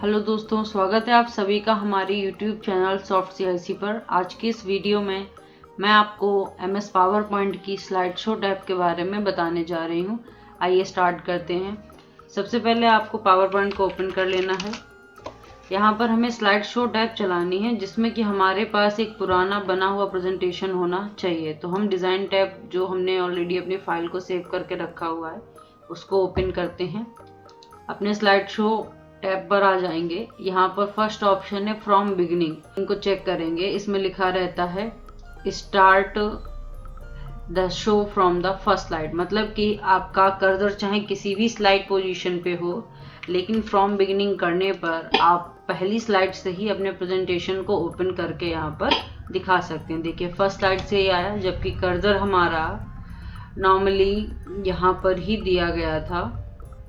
Hello दोस्तों, स्वागत है आप सभी का हमारे YouTube चैनल सॉफ्ट CIC पर। आज की इस वीडियो में मैं आपको MS पावर पॉइंट की स्लाइड शो टैब के बारे में बताने जा रही हूँ। आइए स्टार्ट करते हैं। सबसे पहले आपको पावर पॉइंट को ओपन कर लेना है। यहाँ पर हमें स्लाइड शो टैब चलानी है जिसमें कि हमारे पास एक पुराना बना हुआ प्रेजेंटेशन होना चाहिए। तो हम डिज़ाइन टैब जो हमने ऑलरेडी अपनी फाइल को सेव करके रखा हुआ है उसको ओपन करते हैं। अपने स्लाइड शो टैब पर आ जाएंगे। यहाँ पर फर्स्ट ऑप्शन है फ्रॉम बिगिनिंग, इनको चेक करेंगे। इसमें लिखा रहता है start the show from the first slide, मतलब कि आपका कर्सर चाहे किसी भी स्लाइड पोजीशन पे हो, लेकिन फ्रॉम बिगिनिंग करने पर आप पहली स्लाइड से ही अपने प्रेजेंटेशन को ओपन करके यहाँ पर दिखा सकते हैं। देखिए फर्स्ट स्लाइड से ही आया, जबकि कर्सर हमारा नॉर्मली यहाँ पर ही दिया गया था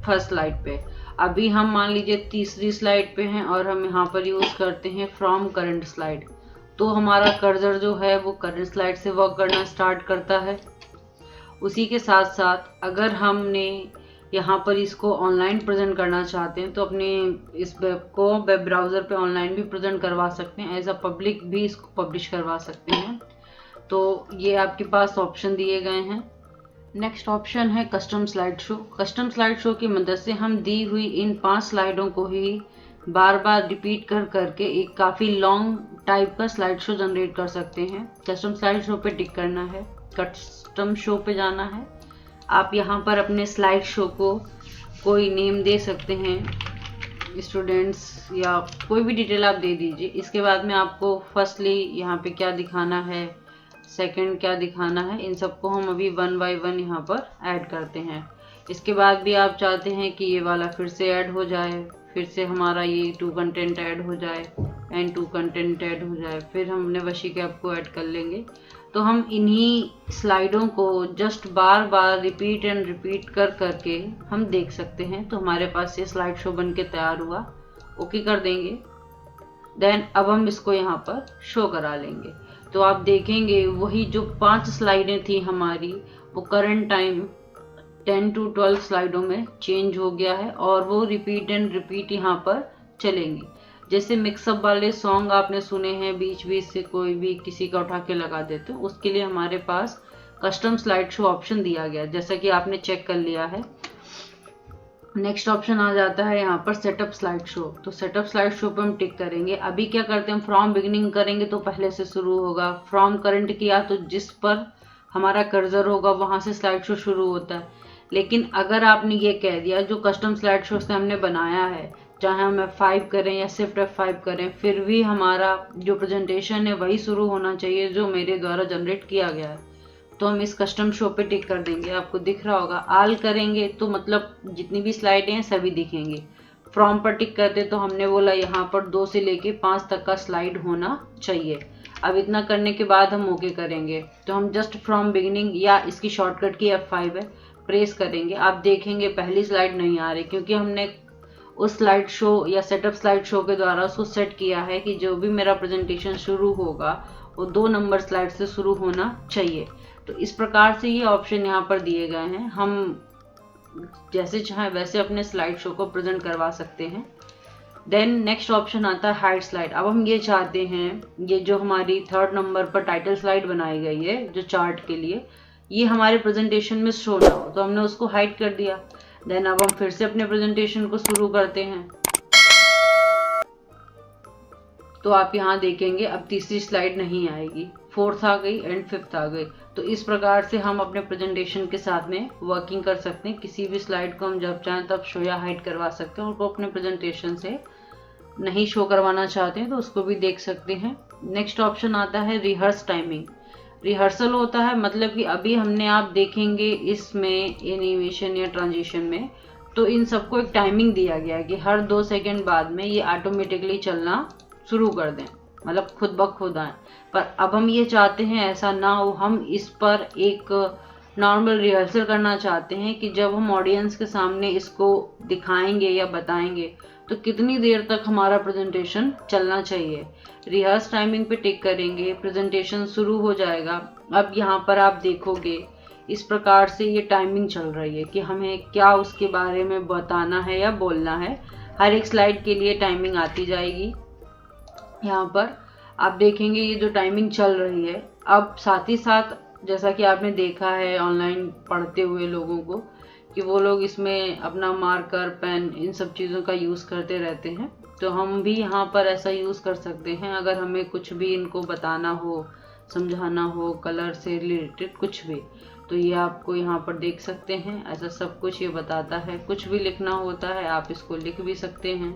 फर्स्ट स्लाइड पे। अभी हम मान लीजिए तीसरी स्लाइड पे हैं और हम यहाँ पर यूज करते हैं फ्रॉम करंट स्लाइड, तो हमारा कर्सर जो है वो करंट स्लाइड से वर्क करना स्टार्ट करता है। उसी के साथ साथ अगर हमने यहाँ पर इसको ऑनलाइन प्रेजेंट करना चाहते हैं तो अपने इस वेब को वेब ब्राउज़र पे ऑनलाइन भी प्रेजेंट करवा सकते हैं, एज अ पब्लिक भी इसको पब्लिश करवा सकते हैं। तो ये आपके पास ऑप्शन दिए गए हैं। नेक्स्ट ऑप्शन है custom slide show. Custom slide show की मदद से हम दी हुई इन 5 स्लाइडों को ही बार बार रिपीट कर करके एक काफ़ी लॉन्ग टाइप का स्लाइड शो जनरेट कर सकते हैं। कस्टम स्लाइड शो पे टिक करना है, कस्टम शो पे जाना है। आप यहाँ पर अपने स्लाइड शो को कोई नेम दे सकते हैं, स्टूडेंट्स या कोई भी डिटेल आप दे दीजिए। इसके बाद में आपको फर्स्टली यहाँ पे क्या दिखाना है, सेकंड क्या दिखाना है, इन सबको हम अभी 1 बाय 1 यहाँ पर ऐड करते हैं। इसके बाद भी आप चाहते हैं कि ये वाला फिर से ऐड हो जाए, फिर से हमारा ये 2 कंटेंट ऐड हो जाए एंड 2 कंटेंट ऐड हो जाए, फिर हमने वशी कैप को ऐड कर लेंगे। तो हम इन्हीं स्लाइडों को just bar bar repeat and repeat कर करके हम देख सकते हैं। तो हमारे पास ये स्लाइड शो बन के तैयार हुआ। ओके कर देंगे। देन अब हम इसको यहाँ पर शो करा लेंगे। तो आप देखेंगे वही जो 5 स्लाइडें थी हमारी, वो करंट टाइम 10 to 12 स्लाइडों में चेंज हो गया है और वो रिपीट एंड रिपीट यहाँ पर चलेंगी। जैसे मिक्सअप वाले सॉन्ग आपने सुने हैं, बीच बीच से कोई भी किसी का उठा के लगा देते, उसके लिए हमारे पास कस्टम स्लाइड शो ऑप्शन दिया गया, जैसा कि आपने चेक कर लिया है। नेक्स्ट ऑप्शन आ जाता है यहाँ पर सेटअप स्लाइड शो। तो सेटअप स्लाइड शो पे हम टिक करेंगे। अभी क्या करते हैं, फ्रॉम बिगिनिंग करेंगे तो पहले से शुरू होगा, फ्रॉम करंट किया तो जिस पर हमारा कर्सर होगा वहां से स्लाइड शो शुरू होता है। लेकिन अगर आपने ये कह दिया जो कस्टम स्लाइड शो से हमने बनाया है, चाहे हम F5 करें या सिर्फ F5 करें, फिर भी हमारा जो प्रेजेंटेशन है वही शुरू होना चाहिए जो मेरे द्वारा जनरेट किया गया है। तो हम इस कस्टम शो पे टिक कर देंगे। आपको दिख रहा होगा, आल करेंगे तो मतलब जितनी भी स्लाइडें हैं सभी दिखेंगी। फ्रॉम पर टिक करते तो हमने बोला यहाँ पर 2 से लेके 5 तक का स्लाइड होना चाहिए। अब इतना करने के बाद हम ओके करेंगे। तो हम जस्ट फ्रॉम बिगिनिंग या इसकी शॉर्टकट की F5 है, प्रेस करेंगे। आप देखेंगे पहली स्लाइड नहीं आ रही, क्योंकि हमने उस स्लाइड शो या सेटअप स्लाइड शो के द्वारा उसको सेट किया है कि जो भी मेरा प्रेजेंटेशन शुरू होगा वो 2 नंबर स्लाइड से शुरू होना चाहिए। तो इस प्रकार से ये ऑप्शन यहाँ पर दिए गए हैं। हम जैसे चाहे वैसे अपने स्लाइड शो को प्रेजेंट करवा सकते हैं। देन नेक्स्ट ऑप्शन आता है हाइड स्लाइड। अब हम ये चाहते हैं, ये जो हमारी 3rd नंबर पर टाइटल स्लाइड बनाई गई है जो चार्ट के लिए, ये हमारे प्रेजेंटेशन में शो ना हो, तो हमने उसको हाइड कर दिया। देन अब हम फिर से अपने प्रेजेंटेशन को शुरू करते हैं। तो आप यहाँ देखेंगे अब तीसरी स्लाइड नहीं आएगी, 4th आ गई एंड 5th आ गई। तो इस प्रकार से हम अपने प्रेजेंटेशन के साथ में वर्किंग कर सकते हैं। किसी भी स्लाइड को हम जब चाहें तब शो या हाइड करवा सकते हैं। उनको अपने प्रेजेंटेशन से नहीं शो करवाना चाहते हैं तो उसको भी देख सकते हैं। नेक्स्ट ऑप्शन आता है रिहर्स टाइमिंग। रिहर्सल होता है मतलब कि अभी हमने, आप देखेंगे इसमें एनिमेशन या ट्रांजिशन में, तो इन सबको एक टाइमिंग दिया गया है कि हर 2 सेकेंड बाद में ये ऑटोमेटिकली चलना शुरू कर दें, मतलब खुद ब खुद आए। पर अब हम ये चाहते हैं ऐसा ना हो, हम इस पर एक नॉर्मल रिहर्सल करना चाहते हैं कि जब हम ऑडियंस के सामने इसको दिखाएंगे या बताएंगे तो कितनी देर तक हमारा प्रेजेंटेशन चलना चाहिए। रिहर्स टाइमिंग पे टिक करेंगे, प्रेजेंटेशन शुरू हो जाएगा। अब यहाँ पर आप देखोगे इस प्रकार से ये टाइमिंग चल रही है कि हमें क्या उसके बारे में बताना है या बोलना है। हर एक स्लाइड के लिए टाइमिंग आती जाएगी। यहाँ पर आप देखेंगे ये जो टाइमिंग चल रही है। अब साथ ही साथ जैसा कि आपने देखा है ऑनलाइन पढ़ते हुए लोगों को कि वो लोग इसमें अपना मार्कर, पेन, इन सब चीज़ों का यूज़ करते रहते हैं, तो हम भी यहाँ पर ऐसा यूज़ कर सकते हैं। अगर हमें कुछ भी इनको बताना हो, समझाना हो, कलर से रिलेटेड कुछ भी, तो ये आपको यहाँ पर देख सकते हैं। ऐसा सब कुछ ये बताता है। कुछ भी लिखना होता है आप इसको लिख भी सकते हैं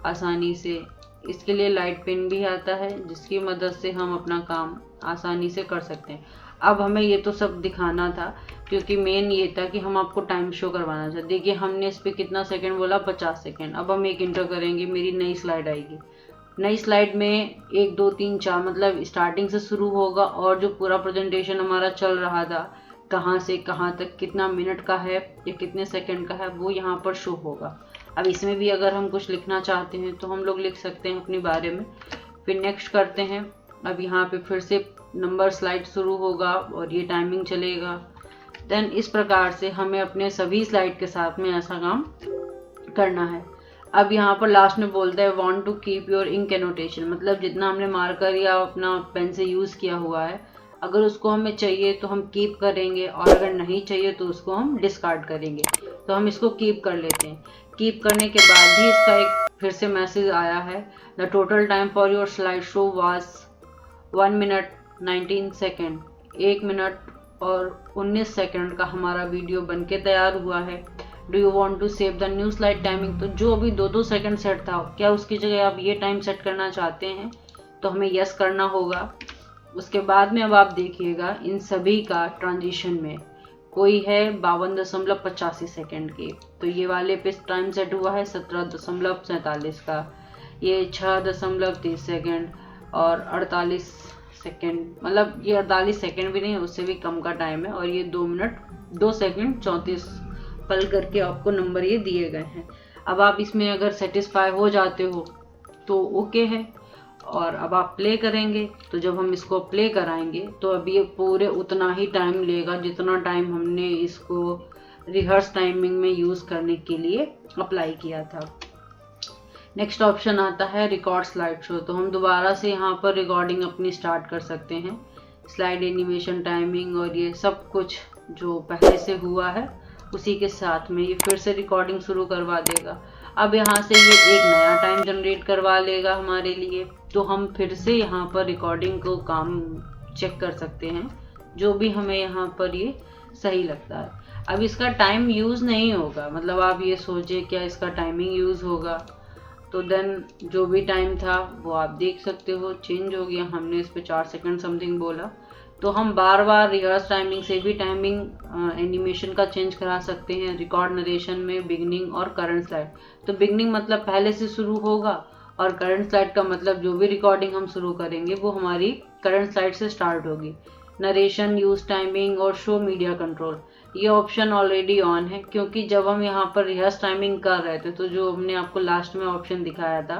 आसानी से। इसके लिए लाइट पेन भी आता है जिसकी मदद से हम अपना काम आसानी से कर सकते हैं। अब हमें ये तो सब दिखाना था क्योंकि मेन ये था कि हम आपको टाइम शो करवाना चाहते। देखिए हमने इस पर कितना सेकंड बोला, 50 सेकंड। अब हम एक इंटर करेंगे, मेरी नई स्लाइड आएगी। नई स्लाइड में 1 2 3 4 मतलब स्टार्टिंग से शुरू होगा और जो पूरा प्रेजेंटेशन हमारा चल रहा था कहाँ से कहाँ तक, कितना मिनट का है या कितने सेकंड का है, वो यहाँ पर शो होगा। अब इसमें भी अगर हम कुछ लिखना चाहते हैं तो हम लोग लिख सकते हैं अपने बारे में। फिर नेक्स्ट करते हैं। अब यहाँ पे फिर से नंबर स्लाइड शुरू होगा और ये टाइमिंग चलेगा। देन इस प्रकार से हमें अपने सभी स्लाइड के साथ में ऐसा काम करना है। अब यहाँ पर लास्ट में बोलता है want to keep your ink annotation, मतलब जितना हमने मार्कर या अपना पेन से यूज़ किया हुआ है, अगर उसको हमें चाहिए तो हम कीप करेंगे और अगर नहीं चाहिए तो उसको हम डिस्कार्ड करेंगे। तो हम इसको कीप कर लेते हैं। कीप करने के बाद भी इसका एक फिर से मैसेज आया है, the total time for your slide show was 1 minute 19 second. 1 minute और 19 सेकेंड का हमारा वीडियो बनके तैयार हुआ है। Do you want to save the new slide timing, तो जो अभी 2 2 सेकेंड सेट था, क्या उसकी जगह आप ये टाइम सेट करना चाहते हैं? तो हमें यस करना होगा। उसके बाद में अब आप देखिएगा इन सभी का ट्रांजिशन में कोई है 52.85 सेकेंड के, तो ये वाले पे टाइम सेट हुआ है 17.47 का, ये 6.30 सेकेंड और 48 सेकेंड, मतलब ये 48 सेकेंड भी नहीं, उससे भी कम का टाइम है। और ये 2 मिनट 2 सेकेंड 34 पल करके आपको नंबर ये दिए गए हैं। अब आप इसमें अगर सेटिस्फाई हो जाते हो तो ओके है। और अब आप प्ले करेंगे, तो जब हम इसको प्ले कराएंगे तो अब ये पूरे उतना ही टाइम लेगा जितना टाइम हमने इसको रिहर्स टाइमिंग में यूज़ करने के लिए अप्लाई किया था। नेक्स्ट ऑप्शन आता है रिकॉर्ड स्लाइड शो, तो हम दोबारा से यहाँ पर रिकॉर्डिंग अपनी स्टार्ट कर सकते हैं। स्लाइड एनिमेशन, टाइमिंग और ये सब कुछ जो पहले से हुआ है उसी के साथ में ये फिर से रिकॉर्डिंग शुरू करवा देगा। अब यहाँ से ये एक नया टाइम जनरेट करवा लेगा हमारे लिए, तो हम फिर से यहाँ पर रिकॉर्डिंग को काम चेक कर सकते हैं जो भी हमें यहाँ पर ये सही लगता है। अब इसका टाइम यूज़ नहीं होगा, मतलब आप ये सोचिए क्या इसका टाइमिंग यूज़ होगा, तो देन जो भी टाइम था वो आप देख सकते हो चेंज हो गया। हमने इस पर 4 सेकंड समथिंग बोला, तो हम बार बार रिहर्स टाइमिंग से भी टाइमिंग एनिमेशन का चेंज करा सकते हैं। रिकॉर्ड नरेशन में बिगनिंग और करंट स्लाइड, तो बिगनिंग मतलब पहले से शुरू होगा और करंट स्लाइड का मतलब जो भी रिकॉर्डिंग हम शुरू करेंगे वो हमारी करंट स्लाइड से स्टार्ट होगी। नरेशन, यूज टाइमिंग और शो मीडिया कंट्रोल, ये ऑप्शन ऑलरेडी ऑन है क्योंकि जब हम यहाँ पर रिहर्स टाइमिंग कर रहे थे तो जो हमने आपको लास्ट में ऑप्शन दिखाया था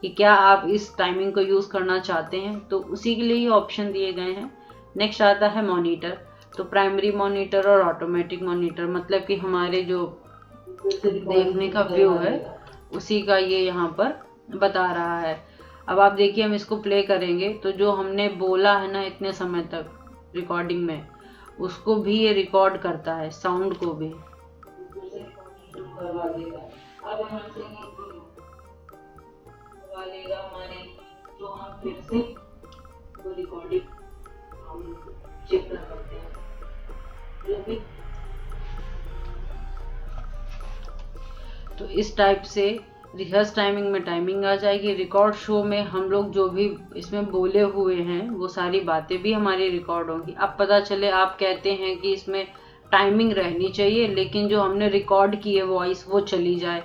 कि क्या आप इस टाइमिंग को यूज़ करना चाहते हैं, तो उसी के लिए ये ऑप्शन दिए गए हैं। नेक्स्ट आता है मॉनिटर, तो प्राइमरी मॉनिटर और ऑटोमेटिक मॉनिटर, मतलब कि हमारे जो देखने का व्यू है उसी का ये यहाँ पर बता रहा है। अब आप देखिए हम इसको प्ले करेंगे तो जो हमने बोला है ना इतने समय तक रिकॉर्डिंग में, उसको भी ये रिकॉर्ड करता है, साउंड को भी करवा देगा। अब यहाँ से करवा लेगा हमारे, तो हम फिर से वो रिकॉर्डिंग चेक कर सकते हैं। तो इस टाइप से रिहर्स टाइमिंग में टाइमिंग आ जाएगी। रिकॉर्ड शो में हम लोग जो भी इसमें बोले हुए हैं वो सारी बातें भी हमारी रिकॉर्ड होंगी। अब पता चले आप कहते हैं कि इसमें टाइमिंग रहनी चाहिए लेकिन जो हमने रिकॉर्ड की है वॉइस वो चली जाए,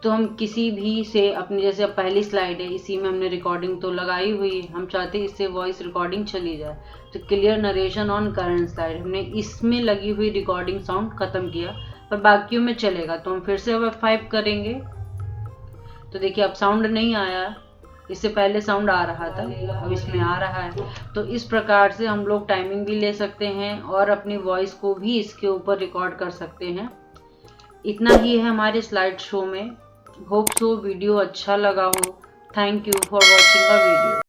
तो हम किसी भी से अपनी, जैसे पहली स्लाइड है इसी में हमने रिकॉर्डिंग तो लगाई हुई है, हम चाहते हैं इससे वॉइस रिकॉर्डिंग चली जाए, तो clear narration on current slide हमने इसमें लगी हुई रिकॉर्डिंग साउंड खत्म किया पर बाकियों में चलेगा। तो हम फिर से अब F5 करेंगे, तो देखिए अब साउंड नहीं आया, इससे पहले साउंड आ रहा था अब इसमें आ रहा है। तो इस प्रकार से हम लोग टाइमिंग भी ले सकते हैं और अपनी वॉइस को भी इसके ऊपर रिकॉर्ड कर सकते हैं। इतना ही है हमारे स्लाइड शो में। होप सो वीडियो अच्छा लगा हो। Thank you for watching the video.